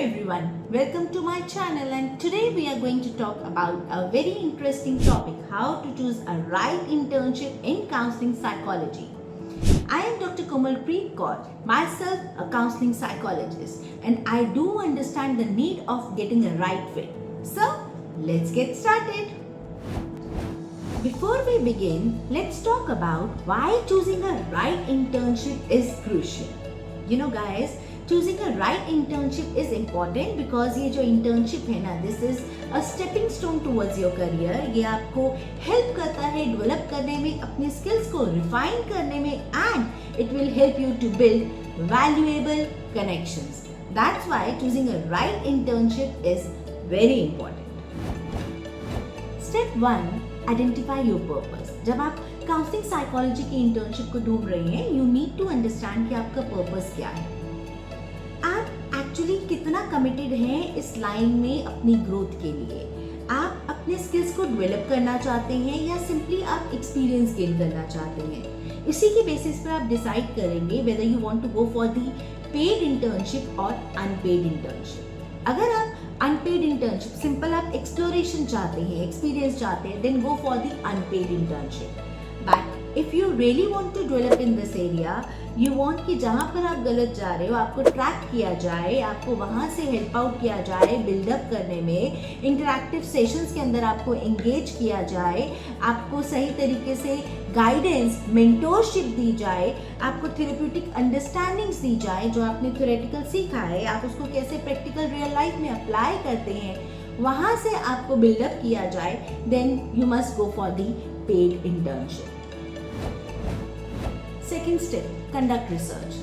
everyone, welcome to my channel, and today we are going to talk about a very interesting topic, how to choose a right internship in counseling psychology. I am Dr. Komalpreet Kaur, myself a counseling psychologist, and I do understand the need of getting a right fit. So let's get started. Before we begin, let's talk about why choosing a right internship is crucial. You know guys, choosing a right internship is important because ये जो internship है ना, this is a stepping stone towards your career. ये आपको help करता है develop करने में, अपने skills को refine करने में, and it will help you to build valuable connections. That's why choosing a right internship is very important. Step 1, identify your purpose. जब आप काउंसलिंग साइकोलॉजी की इंटर्नशिप को ढूंढ रहे हैं, यू नीड टू अंडरस्टैंड कि आपका पर्पस क्या है, आप एक्चुअली कितना कमिटेड हैं इस लाइन में अपनी ग्रोथ के लिए, आप अपने स्किल्स को डेवलप करना चाहते हैं या सिंपली आप एक्सपीरियंस गेन करना चाहते हैं. इसी के बेसिस पर आप डिसाइड करेंगे whether you want to go for the paid internship और अनपेड इंटर्नशिप. अगर आप अनपेड इंटर्नशिप, सिंपल आप एक्सप्लोरेशन चाहते हैं, एक्सपीरियंस चाहते हैं, then go for the unpaid internship. But if you really want to develop in this area, you want कि जहाँ पर आप गलत जा रहे हो आपको ट्रैक किया जाए, आपको वहाँ से हेल्प आउट किया जाए, बिल्डअप करने में, इंटरैक्टिव सेशंस के अंदर आपको एंगेज किया जाए, आपको सही तरीके से गाइडेंस, मेंटोरशिप दी जाए, आपको थेरेप्यूटिक अंडरस्टैंडिंग्स दी जाए, जो आपने थ्योरेटिकल सीखा है आप उसको कैसे प्रैक्टिकल रियल लाइफ में अप्लाई करते हैं, वहाँ से आपको बिल्डअप किया जाए, then you must go for the paid internship. Second step, conduct research.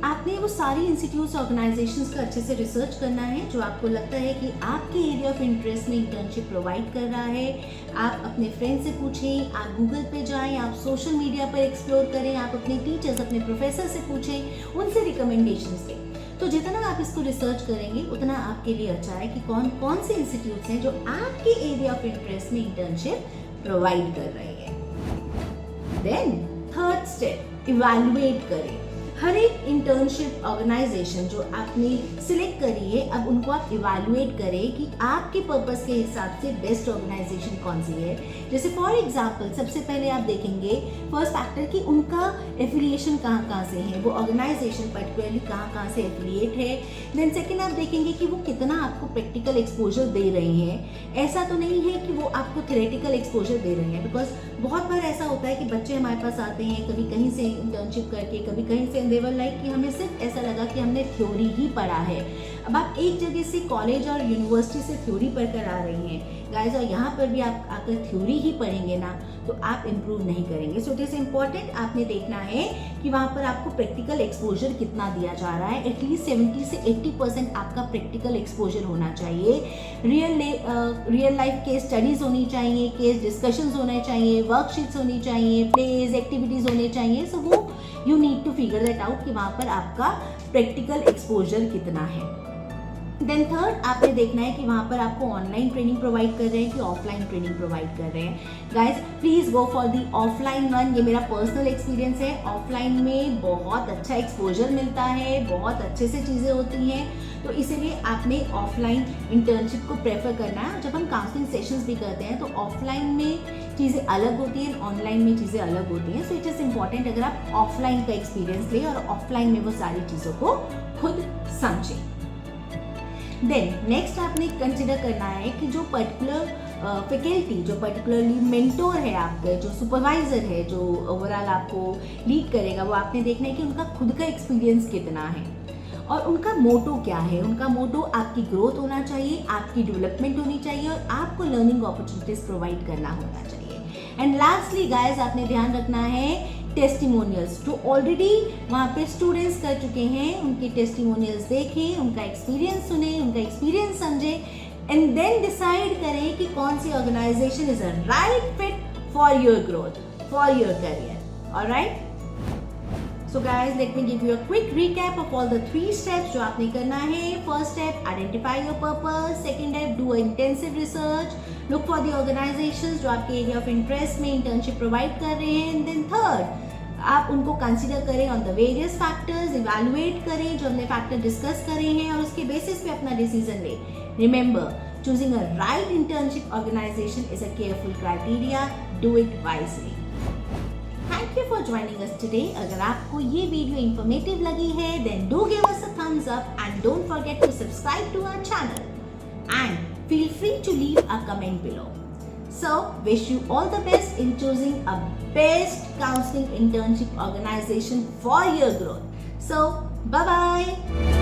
आपने वो सारी इंस्टीट्यूट्स, ऑर्गेनाइजेशंस का अच्छे से रिसर्च करना है जो आपको लगता है कि आपके एरिया ऑफ इंटरेस्ट में इंटर्नशिप प्रोवाइड कर रहा है. आप अपने फ्रेंड से पूछें, आप गूगल पे जाएं, आप सोशल मीडिया पर एक्सप्लोर करें, आप अपने टीचर्स, अपने प्रोफेसर से पूछें, उनसे रिकमेंडेशंस लें. तो जितना आप इसको रिसर्च करेंगे उतना आपके लिए अच्छा है कि कौन कौन से इंस्टीट्यूट्स हैं जो आपके एरिया ऑफ इंटरेस्ट में इंटर्नशिप प्रोवाइड कर रहे हैं. देन थर्ड स्टेप, इवैल्यूएट करें. हर एक इंटर्नशिप ऑर्गेनाइजेशन जो आपने सिलेक्ट करी है, अब उनको आप इवैल्यूएट करें कि आपके पर्पस के हिसाब से बेस्ट ऑर्गेनाइजेशन कौन सी है. जैसे फॉर एग्जांपल सबसे पहले आप देखेंगे फर्स्ट फैक्टर कि उनका एफिलिएशन कहाँ कहाँ से है, वो ऑर्गेनाइजेशन पर्टिकुलरली कहाँ कहाँ से एफिलिएट है. देन सेकेंड आप देखेंगे कि वो कितना आपको प्रैक्टिकल एक्सपोजर दे रहे हैं. ऐसा तो नहीं है कि वो आपको थ्योरेटिकल एक्सपोजर दे रहे हैं, बिकॉज बहुत बार ऐसा होता है कि बच्चे हमारे पास आते हैं कभी कहीं से इंटर्नशिप करके, कभी कहीं से, they were like कि हमें सिर्फ ऐसा लगा कि हमने थ्योरी ही पढ़ा है. अब आप एक जगह से कॉलेज और यूनिवर्सिटी से थ्योरी पढ़कर आ रही हैं गाइस, और यहाँ पर भी आप आकर थ्योरी ही पढ़ेंगे ना तो आप इम्प्रूव नहीं करेंगे. सो इट इज इम्पॉर्टेंट, आपने देखना है कि वहाँ पर आपको प्रैक्टिकल एक्सपोजर कितना दिया जा रहा है. एटलीस्ट 70 से 80% आपका प्रैक्टिकल एक्सपोजर होना चाहिए. रियल लाइफ केस स्टडीज होनी चाहिए, केस डिस्कशंस होने चाहिए, वर्कशीट्स होनी चाहिए, प्लेज, एक्टिविटीज होने चाहिए. सो वो you need to figure that out कि वहाँ पर आपका प्रैक्टिकल एक्सपोजर कितना है. देन थर्ड, आपने देखना है कि वहाँ पर आपको ऑनलाइन ट्रेनिंग प्रोवाइड कर रहे हैं कि ऑफलाइन ट्रेनिंग प्रोवाइड कर रहे हैं. Guys please go for the offline one. ये मेरा पर्सनल एक्सपीरियंस है. ऑफलाइन में बहुत अच्छा एक्सपोजर मिलता है, बहुत अच्छे से चीज़ें होती हैं, तो इसीलिए आपने ऑफलाइन इंटर्नशिप को प्रेफर करना है. जब हम काउंसलिंग सेशंस भी करते हैं तो ऑफलाइन में चीज़ें अलग होती हैं, ऑनलाइन में चीज़ें अलग होती हैं. सो इट इज़ इम्पॉर्टेंट अगर आप ऑफलाइन का एक्सपीरियंस लें और ऑफलाइन में वो सारी चीज़ों को खुद समझें. देन नेक्स्ट आपने कंसिडर करना है कि जो पर्टिकुलर फैकल्टी, जो पर्टिकुलरली मेंटोर है आपका, जो सुपरवाइजर है, जो ओवरऑल आपको लीड करेगा, वो आपने देखना है कि उनका खुद का एक्सपीरियंस कितना है और उनका मोटो क्या है. उनका मोटो आपकी ग्रोथ होना चाहिए, आपकी डेवलपमेंट होनी चाहिए और आपको लर्निंग अपॉर्चुनिटीज प्रोवाइड करना होना चाहिए. एंड लास्टली गाइस आपने ध्यान रखना है टेस्टिमोनियल्स. जो ऑलरेडी वहाँ पे स्टूडेंट्स कर चुके हैं उनके टेस्टिमोनियल्स देखें, उनका एक्सपीरियंस सुने, उनका एक्सपीरियंस समझें, एंड देन डिसाइड करें कि कौन सी organization is a right fit for your growth, for your career. Alright, so guys let me give you a quick recap of all the 3 steps जो आपने करना है. First step, identify your purpose. Second step, do intensive research, look for the organizations जो आपके area of interest में internship provide कर रहे हैं. एंड देन थर्ड, आप उनको कंसिडर करें on the various factors, evaluate करें जो हमने फैक्टर डिस्कस करे हैं और उसके बेसिस पे अपना डिसीजन लें। Remember, choosing a right internship organization is a careful criteria. Do it wisely. Thank you for joining us today. अगर आपको ये वीडियो इंफॉर्मेटिव लगी है then do give us a thumbs up and don't forget to subscribe to our channel and feel free to leave a comment below. So, wish you all the best in choosing a best counseling internship organization for your growth. So, bye-bye.